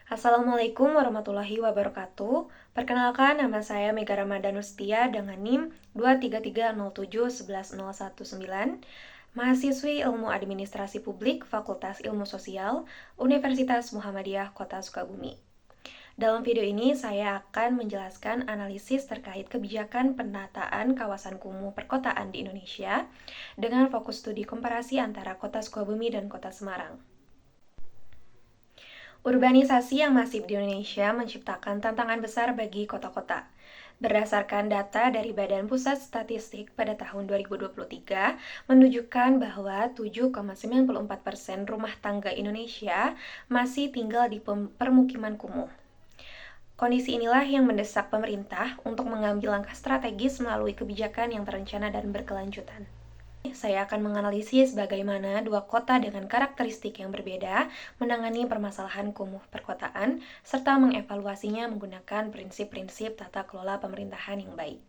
Assalamualaikum warahmatullahi wabarakatuh. Perkenalkan, nama saya Mega Ramadanustia dengan NIM 23307110119, mahasiswi Ilmu Administrasi Publik Fakultas Ilmu Sosial, Universitas Muhammadiyah Kota Sukabumi. Dalam video ini saya akan menjelaskan analisis terkait kebijakan penataan kawasan kumuh perkotaan di Indonesia dengan fokus studi komparasi antara Kota Sukabumi dan Kota Semarang. Urbanisasi yang masif di Indonesia menciptakan tantangan besar bagi kota-kota. Berdasarkan data dari Badan Pusat Statistik pada tahun 2023 menunjukkan bahwa 7,94% rumah tangga Indonesia masih tinggal di permukiman kumuh. Kondisi inilah yang mendesak pemerintah untuk mengambil langkah strategis melalui kebijakan yang terencana dan berkelanjutan. Saya akan menganalisis bagaimana dua kota dengan karakteristik yang berbeda menangani permasalahan kumuh perkotaan, serta mengevaluasinya menggunakan prinsip-prinsip tata kelola pemerintahan yang baik.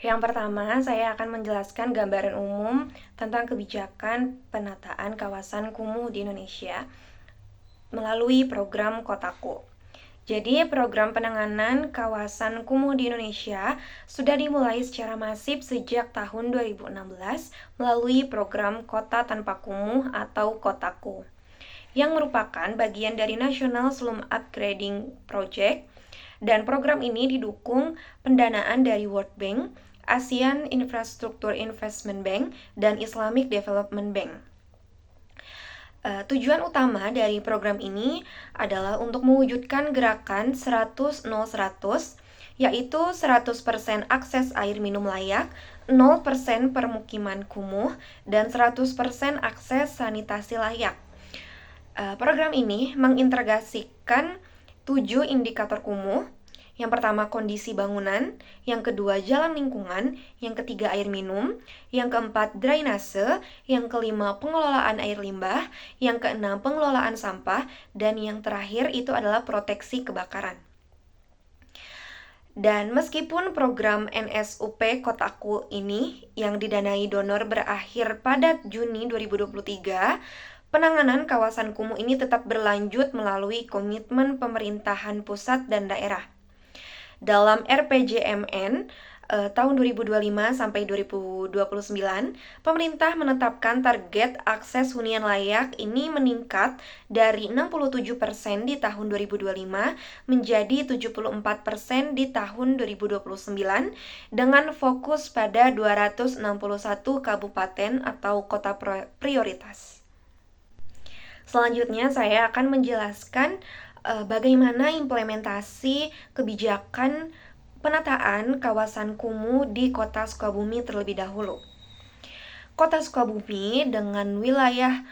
Yang pertama, saya akan menjelaskan gambaran umum tentang kebijakan penataan kawasan kumuh di Indonesia melalui program Kotaku. Jadi, program penanganan kawasan kumuh di Indonesia sudah dimulai secara masif sejak tahun 2016 melalui program Kota Tanpa Kumuh atau Kotaku, yang merupakan bagian dari National Slum Upgrading Project, dan program ini didukung pendanaan dari World Bank, ASEAN Infrastructure Investment Bank, dan Islamic Development Bank. Tujuan utama dari program ini adalah untuk mewujudkan gerakan 100-0-100, yaitu 100% akses air minum layak, 0% permukiman kumuh, dan 100% akses sanitasi layak. Program ini mengintegrasikan 7 indikator kumuh. Yang pertama, kondisi bangunan, yang kedua, jalan lingkungan, yang ketiga, air minum, yang keempat, drainase, yang kelima, pengelolaan air limbah, yang keenam, pengelolaan sampah, dan yang terakhir itu adalah proteksi kebakaran. Dan meskipun program NSUP Kotaku ini yang didanai donor berakhir pada Juni 2023, penanganan kawasan kumuh ini tetap berlanjut melalui komitmen pemerintahan pusat dan daerah. Dalam RPJMN tahun 2025 sampai 2029, pemerintah menetapkan target akses hunian layak ini meningkat dari 67% di tahun 2025 menjadi 74% di tahun 2029 dengan fokus pada 261 kabupaten atau kota prioritas. Selanjutnya saya akan menjelaskan bagaimana implementasi kebijakan penataan kawasan kumuh di Kota Sukabumi terlebih dahulu. Kota Sukabumi dengan wilayah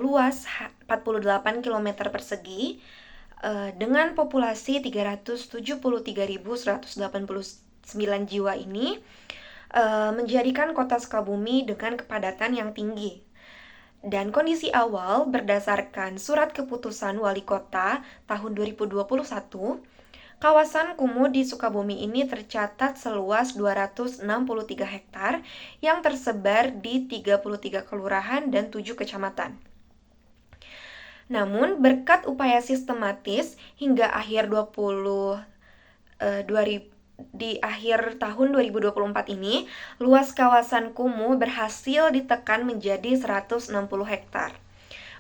luas 48 km persegi dengan populasi 373.189 jiwa ini menjadikan Kota Sukabumi dengan kepadatan yang tinggi. Dan kondisi awal berdasarkan surat keputusan Wali Kota tahun 2021, kawasan kumuh di Sukabumi ini tercatat seluas 263 hektar yang tersebar di 33 kelurahan dan 7 kecamatan. Namun, berkat upaya sistematis hingga di akhir tahun 2024 ini, luas kawasan kumuh berhasil ditekan menjadi 160 hektar.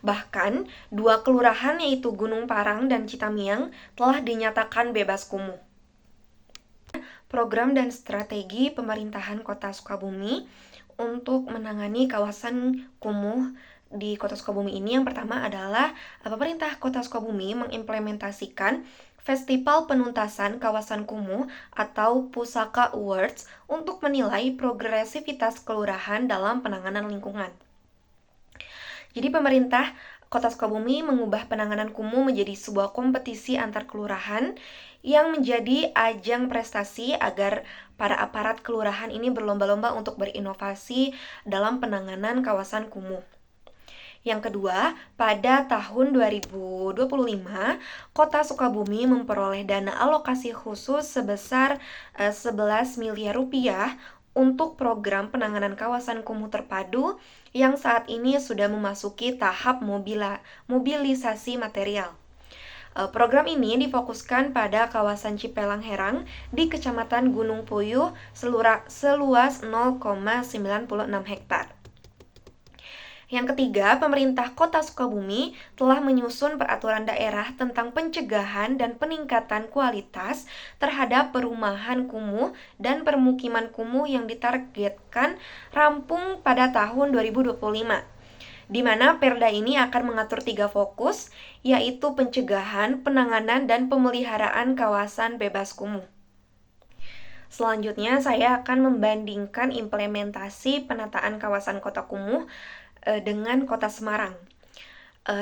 Bahkan, 2 kelurahan yaitu Gunung Parang dan Citamiang telah dinyatakan bebas kumuh. Program dan strategi pemerintahan Kota Sukabumi untuk menangani kawasan kumuh di Kota Sukabumi ini, yang pertama adalah pemerintah Kota Sukabumi mengimplementasikan Festival Penuntasan Kawasan Kumuh atau Pusaka Awards untuk menilai progresivitas kelurahan dalam penanganan lingkungan. Jadi pemerintah Kota Sukabumi mengubah penanganan kumuh menjadi sebuah kompetisi antar kelurahan yang menjadi ajang prestasi agar para aparat kelurahan ini berlomba-lomba untuk berinovasi dalam penanganan kawasan kumuh. Yang kedua, pada tahun 2025, Kota Sukabumi memperoleh dana alokasi khusus sebesar 11 miliar rupiah untuk program penanganan kawasan kumuh terpadu yang saat ini sudah memasuki tahap mobilisasi material. Program ini difokuskan pada kawasan Cipelang Herang di Kecamatan Gunung Puyuh seluas 0,96 hektar. Yang ketiga, pemerintah Kota Sukabumi telah menyusun peraturan daerah tentang pencegahan dan peningkatan kualitas terhadap perumahan kumuh dan permukiman kumuh yang ditargetkan rampung pada tahun 2025. Di mana Perda ini akan mengatur 3 fokus, yaitu pencegahan, penanganan, dan pemeliharaan kawasan bebas kumuh. Selanjutnya, saya akan membandingkan implementasi penataan kawasan kota kumuh dengan kota Semarang.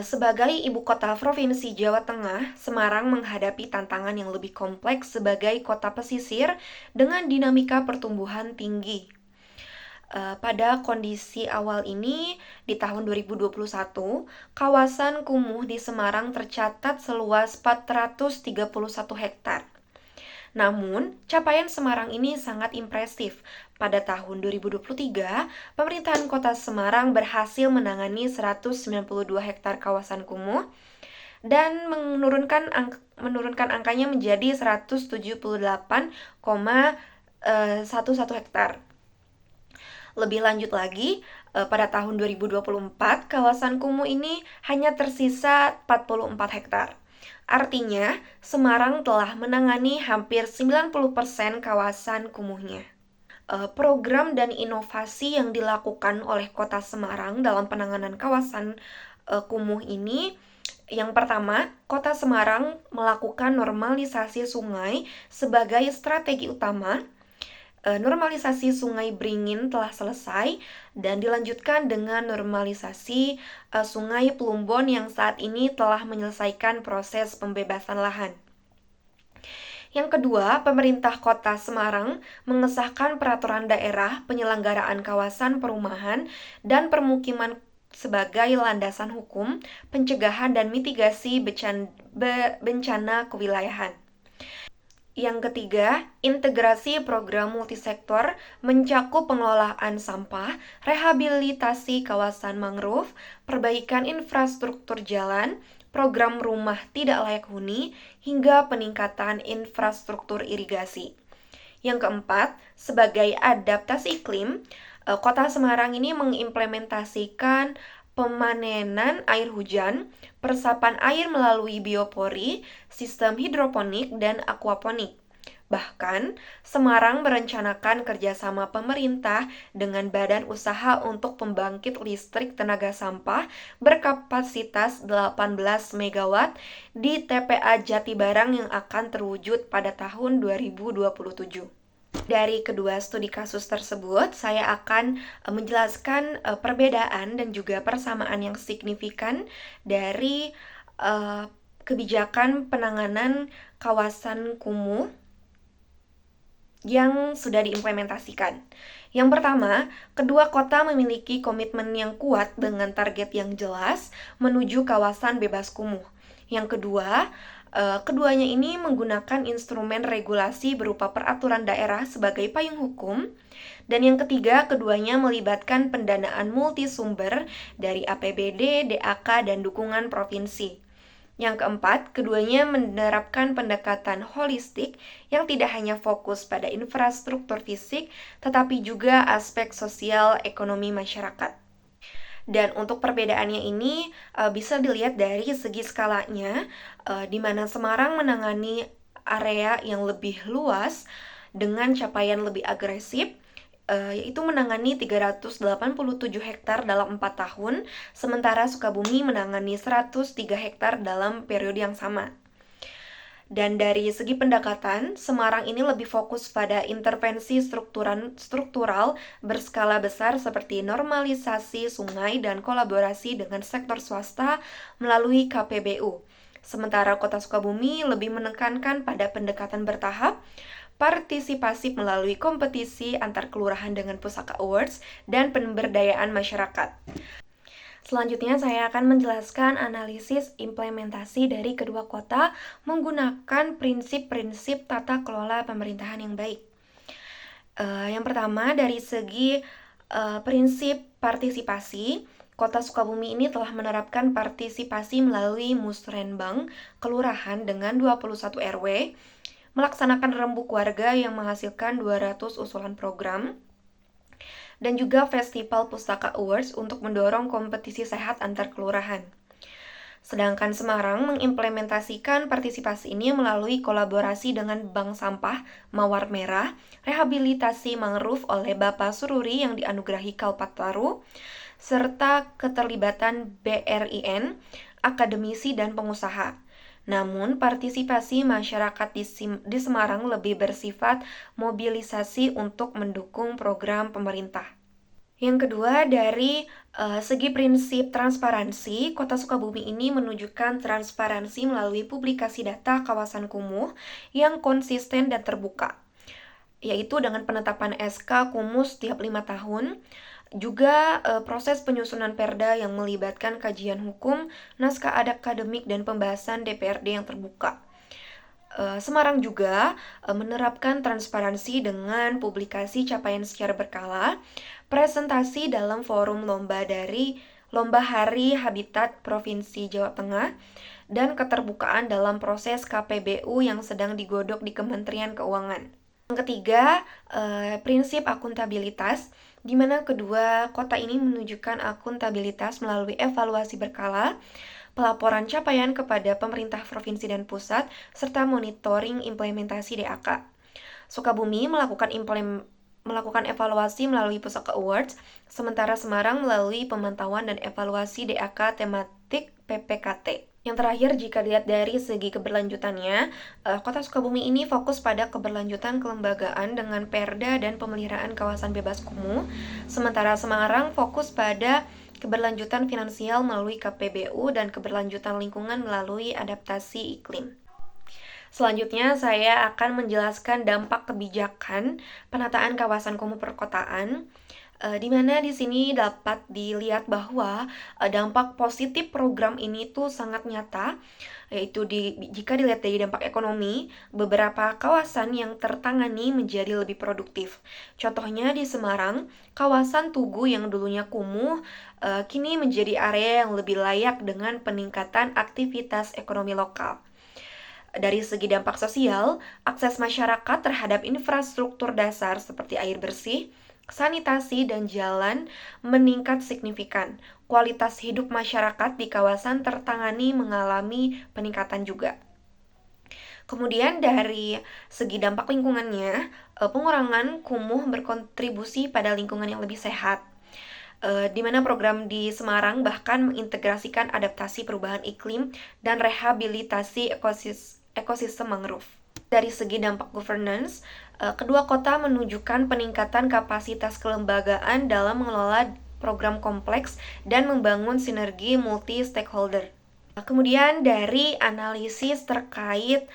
Sebagai ibu kota Provinsi Jawa Tengah, Semarang menghadapi tantangan yang lebih kompleks sebagai kota pesisir dengan dinamika pertumbuhan tinggi. Pada kondisi awal ini, di tahun 2021, kawasan kumuh di Semarang tercatat seluas 431 hektar. Namun, capaian Semarang ini sangat impresif. Pada tahun 2023, pemerintahan Kota Semarang berhasil menangani 192 hektar kawasan kumuh dan menurunkan angkanya menjadi 178,11 hektar. Lebih lanjut lagi, pada tahun 2024, kawasan kumuh ini hanya tersisa 44 hektar. Artinya, Semarang telah menangani hampir 90% kawasan kumuhnya. Program dan inovasi yang dilakukan oleh Kota Semarang dalam penanganan kawasan kumuh ini, yang pertama, Kota Semarang melakukan normalisasi sungai sebagai strategi utama. Normalisasi Sungai Beringin telah selesai dan dilanjutkan dengan normalisasi Sungai Plumbon yang saat ini telah menyelesaikan proses pembebasan lahan. Yang kedua, pemerintah Kota Semarang mengesahkan peraturan daerah penyelenggaraan kawasan perumahan dan permukiman sebagai landasan hukum, pencegahan dan mitigasi bencana kewilayahan. Yang ketiga, integrasi program multisektor mencakup pengelolaan sampah, rehabilitasi kawasan mangrove, perbaikan infrastruktur jalan, program rumah tidak layak huni, hingga peningkatan infrastruktur irigasi. Yang keempat, sebagai adaptasi iklim, Kota Semarang ini mengimplementasikan pemanenan air hujan, peresapan air melalui biopori, sistem hidroponik, dan aquaponik. Bahkan, Semarang merencanakan kerjasama pemerintah dengan badan usaha untuk pembangkit listrik tenaga sampah berkapasitas 18 MW di TPA Jatibarang yang akan terwujud pada tahun 2027. Dari kedua studi kasus tersebut, saya akan menjelaskan perbedaan dan juga persamaan yang signifikan dari kebijakan penanganan kawasan kumuh yang sudah diimplementasikan. Yang pertama, kedua kota memiliki komitmen yang kuat dengan target yang jelas menuju kawasan bebas kumuh. Yang kedua, keduanya ini menggunakan instrumen regulasi berupa peraturan daerah sebagai payung hukum. Dan yang ketiga, keduanya melibatkan pendanaan multisumber dari APBD, DAK, dan dukungan provinsi. Yang keempat, keduanya menerapkan pendekatan holistik yang tidak hanya fokus pada infrastruktur fisik, tetapi juga aspek sosial ekonomi masyarakat. Dan untuk perbedaannya ini bisa dilihat dari segi skalanya, di mana Semarang menangani area yang lebih luas dengan capaian lebih agresif, yaitu menangani 387 hektar dalam 4 tahun, sementara Sukabumi menangani 103 hektar dalam periode yang sama. Dan dari segi pendekatan, Semarang ini lebih fokus pada intervensi struktural berskala besar seperti normalisasi sungai dan kolaborasi dengan sektor swasta melalui KPBU. Sementara Kota Sukabumi lebih menekankan pada pendekatan bertahap, partisipasi melalui kompetisi antar kelurahan dengan Pusaka Awards, dan pemberdayaan masyarakat. Selanjutnya saya akan menjelaskan analisis implementasi dari kedua kota menggunakan prinsip-prinsip tata kelola pemerintahan yang baik. Yang pertama, dari segi prinsip partisipasi, Kota Sukabumi ini telah menerapkan partisipasi melalui musrenbang kelurahan dengan 21 RW, melaksanakan rembuk warga yang menghasilkan 200 usulan program, dan juga Festival Pustaka Awards untuk mendorong kompetisi sehat antar kelurahan. Sedangkan Semarang mengimplementasikan partisipasi ini melalui kolaborasi dengan Bank Sampah Mawar Merah, rehabilitasi mangrove oleh Bapak Sururi yang dianugerahi Kalpataru, serta keterlibatan BRIN, akademisi, dan pengusaha. Namun, partisipasi masyarakat di Semarang lebih bersifat mobilisasi untuk mendukung program pemerintah. Yang kedua, dari segi prinsip transparansi, Kota Sukabumi ini menunjukkan transparansi melalui publikasi data kawasan kumuh yang konsisten dan terbuka, yaitu dengan penetapan SK kumuh setiap 5 tahun, juga proses penyusunan perda yang melibatkan kajian hukum, naskah akademik, dan pembahasan DPRD yang terbuka. Semarang juga menerapkan transparansi dengan publikasi capaian secara berkala, presentasi dalam forum lomba dari Lomba Hari Habitat Provinsi Jawa Tengah, dan keterbukaan dalam proses KPBU yang sedang digodok di Kementerian Keuangan. Yang ketiga, prinsip akuntabilitas, di mana kedua kota ini menunjukkan akuntabilitas melalui evaluasi berkala, pelaporan capaian kepada pemerintah provinsi dan pusat, serta monitoring implementasi DAK. Sukabumi melakukan evaluasi melalui Pusaka Awards, sementara Semarang melalui pemantauan dan evaluasi DAK tematik PPKT. Yang terakhir, jika dilihat dari segi keberlanjutannya, Kota Sukabumi ini fokus pada keberlanjutan kelembagaan dengan perda dan pemeliharaan kawasan bebas kumuh, sementara Semarang fokus pada keberlanjutan finansial melalui KPBU dan keberlanjutan lingkungan melalui adaptasi iklim. Selanjutnya, saya akan menjelaskan dampak kebijakan penataan kawasan kumuh perkotaan, di mana di sini dapat dilihat bahwa dampak positif program ini tuh sangat nyata, yaitu jika dilihat dari dampak ekonomi, beberapa kawasan yang tertangani menjadi lebih produktif. Contohnya di Semarang, kawasan Tugu yang dulunya kumuh, kini menjadi area yang lebih layak dengan peningkatan aktivitas ekonomi lokal. Dari segi dampak sosial, akses masyarakat terhadap infrastruktur dasar seperti air bersih, sanitasi, dan jalan meningkat signifikan. Kualitas hidup masyarakat di kawasan tertangani mengalami peningkatan juga. Kemudian dari segi dampak lingkungannya, pengurangan kumuh berkontribusi pada lingkungan yang lebih sehat, di mana program di Semarang bahkan mengintegrasikan adaptasi perubahan iklim dan rehabilitasi ekosistem mangrove. Dari segi dampak governance, kedua kota menunjukkan peningkatan kapasitas kelembagaan dalam mengelola program kompleks dan membangun sinergi multi-stakeholder. Kemudian dari analisis terkait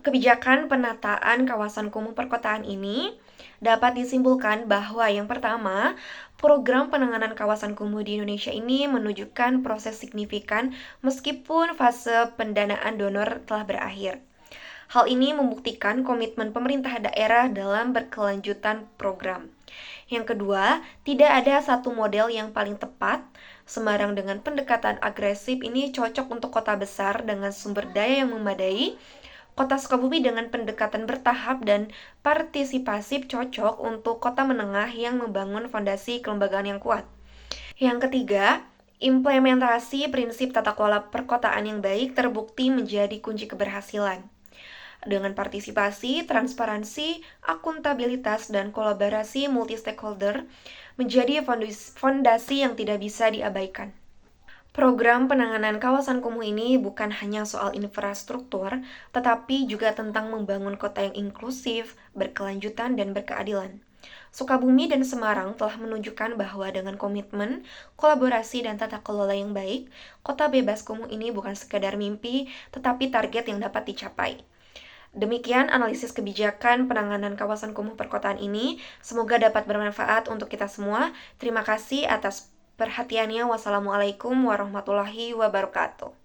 kebijakan penataan kawasan kumuh perkotaan ini, dapat disimpulkan bahwa yang pertama, program penanganan kawasan kumuh di Indonesia ini menunjukkan proses signifikan meskipun fase pendanaan donor telah berakhir. Hal ini membuktikan komitmen pemerintah daerah dalam berkelanjutan program. Yang kedua, tidak ada satu model yang paling tepat. Semarang dengan pendekatan agresif ini cocok untuk kota besar dengan sumber daya yang memadai. Kota Sukabumi dengan pendekatan bertahap dan partisipasif cocok untuk kota menengah yang membangun fondasi kelembagaan yang kuat. Yang ketiga, implementasi prinsip tata kelola perkotaan yang baik terbukti menjadi kunci keberhasilan. Dengan partisipasi, transparansi, akuntabilitas, dan kolaborasi multi-stakeholder menjadi fondasi yang tidak bisa diabaikan. Program penanganan kawasan kumuh ini bukan hanya soal infrastruktur, tetapi juga tentang membangun kota yang inklusif, berkelanjutan, dan berkeadilan. Sukabumi dan Semarang telah menunjukkan bahwa dengan komitmen, kolaborasi, dan tata kelola yang baik, kota bebas kumuh ini bukan sekadar mimpi, tetapi target yang dapat dicapai. Demikian analisis kebijakan penanganan kawasan kumuh perkotaan ini. Semoga dapat bermanfaat untuk kita semua. Terima kasih atas perhatiannya. Wassalamualaikum warahmatullahi wabarakatuh.